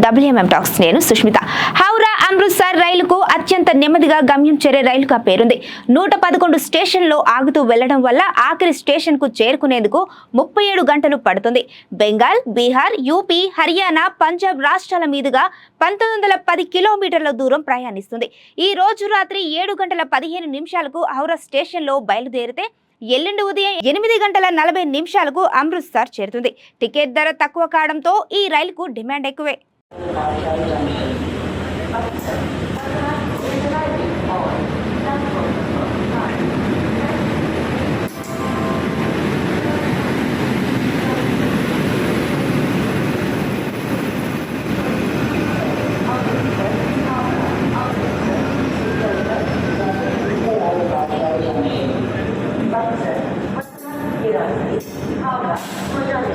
WMM talks నేను సుష్మిత. హౌరా అమృత్సర్ రైలుకు అత్యంత నెమ్మదిగా గమ్యం చేరే రైలుగా పేరుంది. 111 స్టేషన్లో ఆగుతూ వెళ్లడం వల్ల ఆఖరి స్టేషన్ కు చేరుకునేందుకు 37 గంటలు పడుతుంది. బెంగాల్, బీహార్, యూపీ, హర్యానా, పంజాబ్ రాష్ట్రాల మీదుగా 1910 కిలోమీటర్ల దూరం ప్రయాణిస్తుంది. ఈ రోజు రాత్రి 7:15 హౌరా స్టేషన్లో బయలుదేరితే ఎల్లుండి ఉదయం 8:40 అమృత్సర్ చేరుతుంది. టికెట్ ధర తక్కువ కావడంతో ఈ రైలుకు డిమాండ్ ఎక్కువే.